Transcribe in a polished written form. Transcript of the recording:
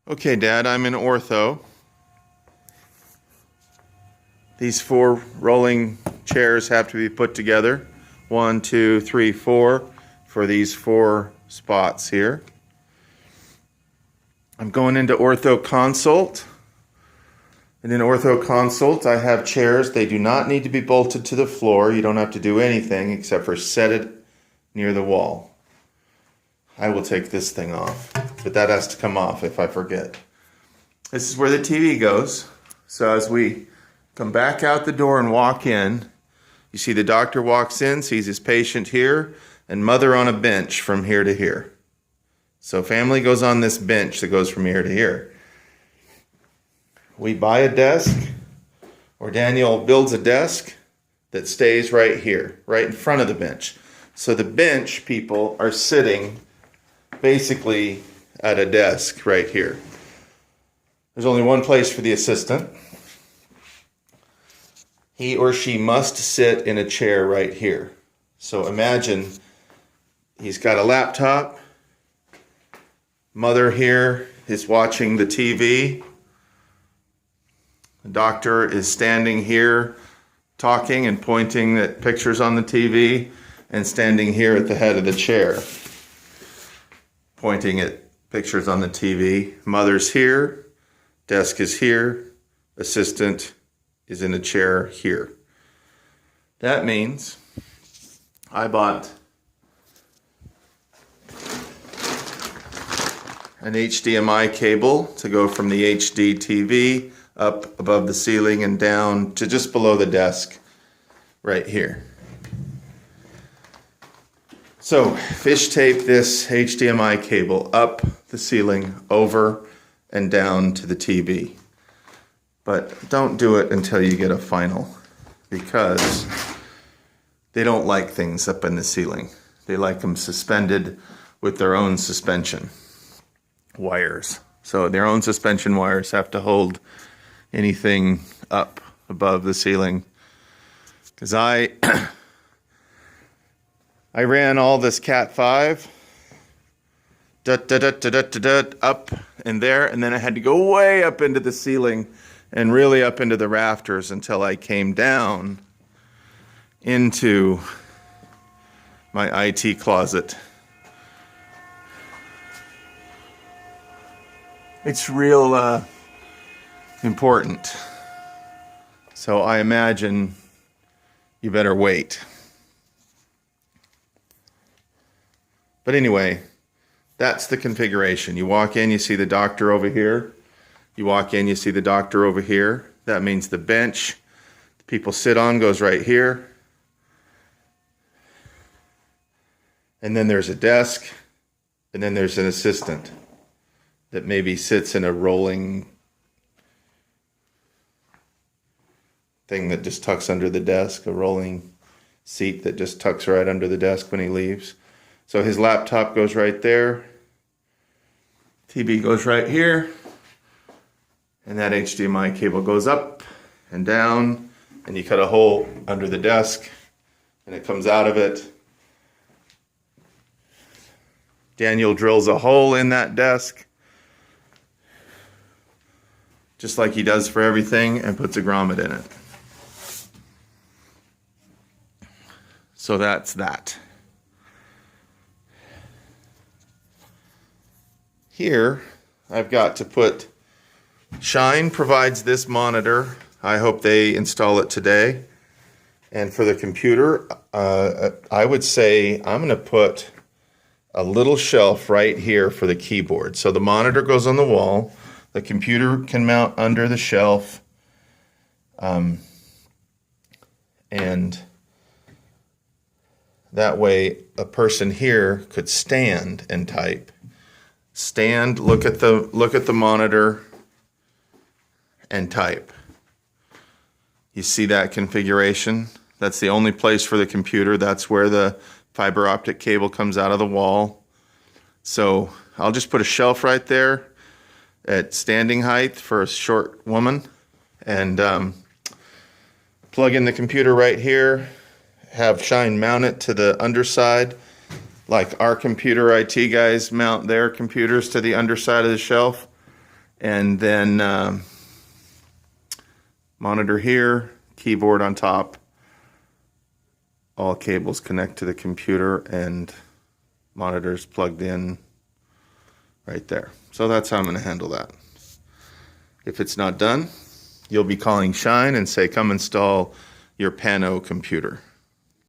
Okay, Dad, I'm in ortho. These 4 rolling chairs have to be put together. 1, 2, 3, 4 for these 4 spots here. I'm going into ortho consult. And in ortho consult, I have chairs. They do not need to be bolted to the floor. You don't have to do anything except for set it near the wall. I will take this thing off, but that has to come off if I forget. This is where the TV goes. So as we come back out the door and walk in, you see the doctor walks in, sees his patient here, and mother on a bench from here to here. So family goes on this bench that goes from here to here. We buy a desk, or Daniel builds a desk that stays right here, right in front of the bench. So the bench people are sitting basically at a desk right here. There's only one place for the assistant. He or she must sit in a chair right here. So imagine he's got a laptop. Mother here is watching the TV. The doctor is standing here talking and pointing at pictures on the TV and standing here at the head of the chair, pointing at pictures on the TV. Mother's here, desk is here, assistant is in a chair here. That means I bought an HDMI cable to go from the HD TV up above the ceiling and down to just below the desk right here. So fish tape this HDMI cable up the ceiling, over and down to the TV. But don't do it until you get a final, because they don't like things up in the ceiling. They like them suspended with their own suspension wires. So their own suspension wires have to hold anything up above the ceiling. Because I ran all this Cat 5 up and there, and then I had to go way up into the ceiling and really up into the rafters until I came down into my IT closet. It's real important. So I imagine you better wait. But anyway, that's the configuration. You walk in, you see the doctor over here. You walk in, you see the doctor over here. That means the bench the people sit on goes right here. And then there's a desk, and then there's an assistant that maybe sits in a rolling thing that just tucks under the desk, a rolling seat that just tucks right under the desk when he leaves. So his laptop goes right there. TV goes right here. And that HDMI cable goes up and down, and you cut a hole under the desk, and it comes out of it. Daniel drills a hole in that desk, just like he does for everything, and puts a grommet in it. So that's that. Here, I've got to put, Shine provides this monitor. I hope they install it today. And for the computer, I would say I'm going to put a little shelf right here for the keyboard. So the monitor goes on the wall. The computer can mount under the shelf. And that way a person here could stand and type. Stand, look at the monitor, and type. You see that configuration? That's the only place for the computer. That's where the fiber optic cable comes out of the wall. So I'll just put a shelf right there at standing height for a short woman, and plug in the computer right here, have Shine mount it to the underside, like our computer IT guys mount their computers to the underside of the shelf. And then monitor here, keyboard on top. All cables connect to the computer and monitors plugged in right there. So that's how I'm going to handle that. If it's not done, you'll be calling Shine and say, come install your Pano computer.